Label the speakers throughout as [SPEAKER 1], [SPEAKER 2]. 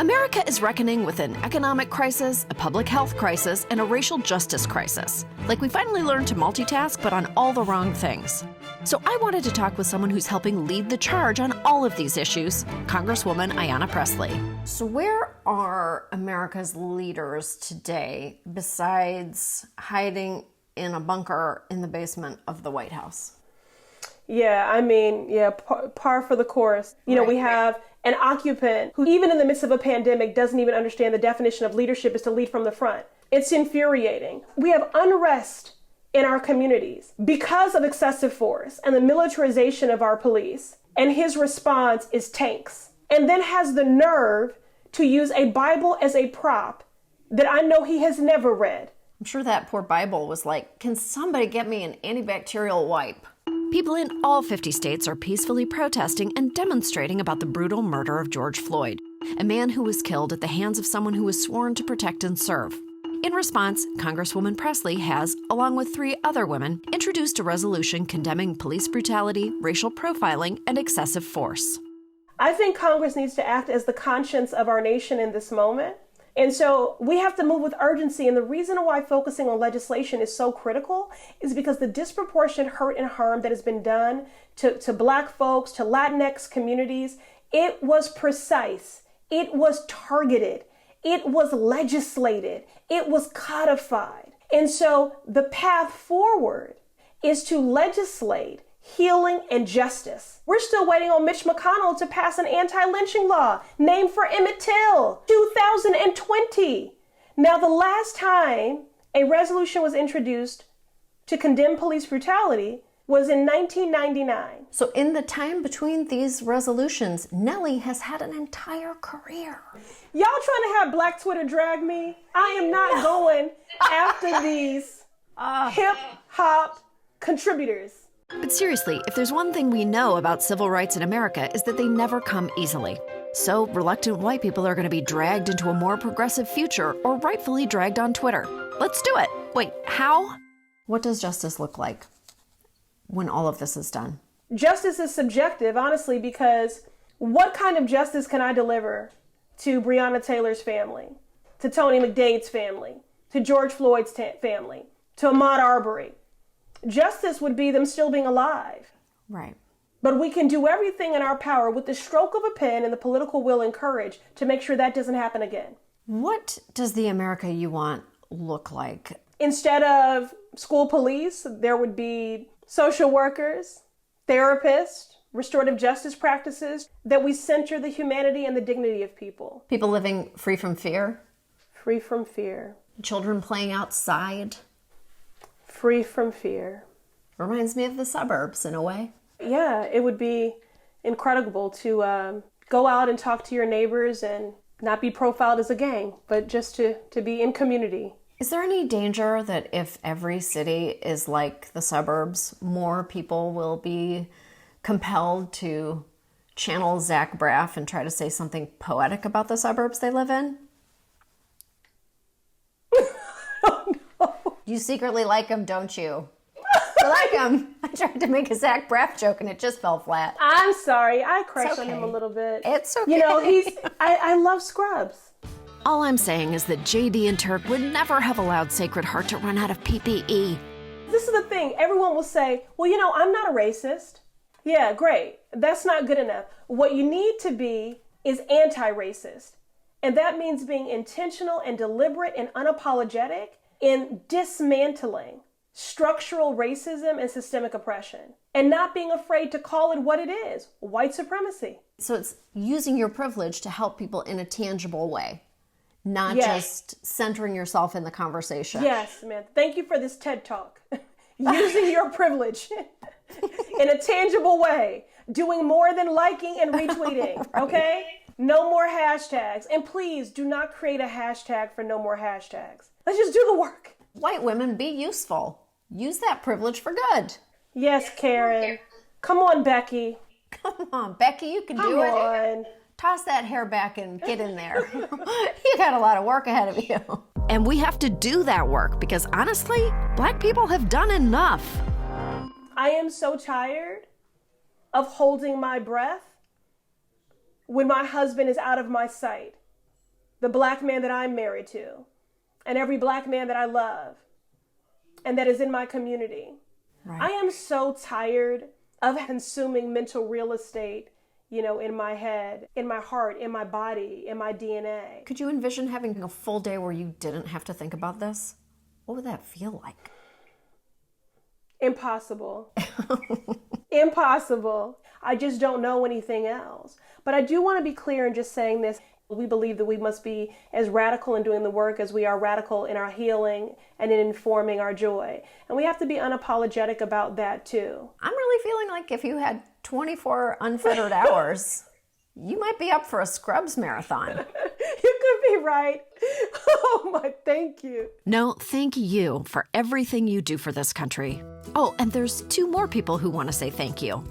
[SPEAKER 1] America is reckoning with an economic crisis, a public health crisis, and a racial justice crisis. Like we finally learned to multitask, but on all the wrong things. So I wanted to talk with someone who's helping lead the charge on all of these issues, Congresswoman Ayanna Pressley. So where are America's leaders today besides hiding in a bunker in the basement of the White House?
[SPEAKER 2] Par for the course. We have an occupant who, even in the midst of a pandemic, doesn't even understand the definition of leadership is to lead from the front. It's infuriating. We have unrest in our communities because of excessive force and the militarization of our police. And his response is tanks. And then has the nerve to use a Bible as a prop that I know he has never read.
[SPEAKER 1] I'm sure that poor Bible was like, can somebody get me an antibacterial wipe? People in all 50 states are peacefully protesting and demonstrating about the brutal murder of George Floyd, a man who was killed at the hands of someone who was sworn to protect and serve. In response, Congresswoman Pressley has, along with 3 other women, introduced a resolution condemning police brutality, racial profiling, and excessive force.
[SPEAKER 2] I think Congress needs to act as the conscience of our nation in this moment. And so we have to move with urgency. And the reason why focusing on legislation is so critical is because the disproportionate hurt and harm that has been done to Black folks, to Latinx communities, it was precise. It was targeted. It was legislated. It was codified. And so the path forward is to legislate healing and justice. We're still waiting on Mitch McConnell to pass an anti-lynching law named for Emmett Till, 2020. Now, the last time a resolution was introduced to condemn police brutality was in 1999.
[SPEAKER 1] So in the time between these resolutions, Nellie has had an entire career.
[SPEAKER 2] Y'all trying to have Black Twitter drag me? I am not going after these hip hop contributors.
[SPEAKER 1] But seriously, if there's one thing we know about civil rights in America is that they never come easily. So reluctant white people are going to be dragged into a more progressive future or rightfully dragged on Twitter. Let's do it. Wait, how? What does justice look like when all of this is done?
[SPEAKER 2] Justice is subjective, honestly, because what kind of justice can I deliver to Breonna Taylor's family, to Tony McDade's family, to George Floyd's family, to Ahmaud Arbery? Justice would be them still being alive.
[SPEAKER 1] Right.
[SPEAKER 2] But we can do everything in our power with the stroke of a pen and the political will and courage to make sure that doesn't happen again.
[SPEAKER 1] What does the America you want look like?
[SPEAKER 2] Instead of school police, there would be social workers, therapists, restorative justice practices, that we center the humanity and the dignity of people.
[SPEAKER 1] People living free from fear?
[SPEAKER 2] Free from fear.
[SPEAKER 1] Children playing outside?
[SPEAKER 2] Free from fear.
[SPEAKER 1] Reminds me of the suburbs in a way.
[SPEAKER 2] Yeah, it would be incredible to go out and talk to your neighbors and not be profiled as a gang, but just to be in community.
[SPEAKER 1] Is there any danger that if every city is like the suburbs, more people will be compelled to channel Zach Braff and try to say something poetic about the suburbs they live in?
[SPEAKER 2] Oh, no.
[SPEAKER 1] You secretly like him, don't you? You like him. I tried to make a Zach Braff joke and it just fell flat.
[SPEAKER 2] I'm sorry. I crushed on him a little bit.
[SPEAKER 1] It's okay.
[SPEAKER 2] You know, I love Scrubs.
[SPEAKER 1] All I'm saying is that JD and Turk would never have allowed Sacred Heart to run out of PPE.
[SPEAKER 2] This is the thing. Everyone will say, well, you know, I'm not a racist. Yeah, great. That's not good enough. What you need to be is anti-racist. And that means being intentional and deliberate and unapologetic in dismantling structural racism and systemic oppression, and not being afraid to call it what it is, white supremacy.
[SPEAKER 1] So it's using your privilege to help people in a tangible way, not
[SPEAKER 2] Yes.
[SPEAKER 1] just centering yourself in the conversation.
[SPEAKER 2] Yes, Samantha. Thank you for this TED Talk. Using your privilege in a tangible way, doing more than liking and retweeting,
[SPEAKER 1] Right.
[SPEAKER 2] okay? No more hashtags. And please do not create a hashtag for no more hashtags. Let's just do the work.
[SPEAKER 1] White women, be useful. Use that privilege for good.
[SPEAKER 2] Yes, Karen. Come on, Becky.
[SPEAKER 1] Come on, Becky, you can
[SPEAKER 2] Come
[SPEAKER 1] do it.
[SPEAKER 2] on.
[SPEAKER 1] Toss that hair back and get in there. You got a lot of work ahead of you. And we have to do that work because honestly, Black people have done enough.
[SPEAKER 2] I am so tired of holding my breath when my husband is out of my sight. the Black man that I'm married to, and every Black man that I love, and that is in my community. Right. I am so tired of consuming mental real estate, in my head, in my heart, in my body, in my DNA.
[SPEAKER 1] Could you envision having a full day where you didn't have to think about this? What would that feel like?
[SPEAKER 2] Impossible. Impossible. I just don't know anything else. But I do want to be clear in just saying this. We believe that we must be as radical in doing the work as we are radical in our healing and in informing our joy. And we have to be unapologetic about that too.
[SPEAKER 1] I'm really feeling like if you had 24 unfettered hours, you might be up for a Scrubs marathon.
[SPEAKER 2] You could be right. Oh my, thank you.
[SPEAKER 1] No, thank you for everything you do for this country. Oh, and there's 2 more people who want to say thank you.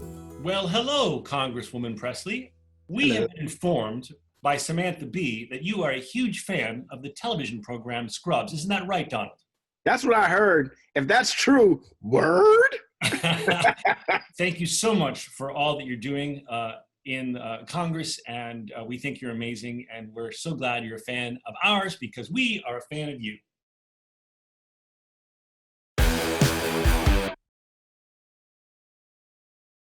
[SPEAKER 3] Well, hello, Congresswoman Pressley. We have been informed by Samantha B. that you are a huge fan of the television program Scrubs. Isn't that right, Donald?
[SPEAKER 4] That's what I heard. If that's true, word?
[SPEAKER 3] Thank you so much for all that you're doing in Congress, and we think you're amazing, and we're so glad you're a fan of ours because we are a fan of you.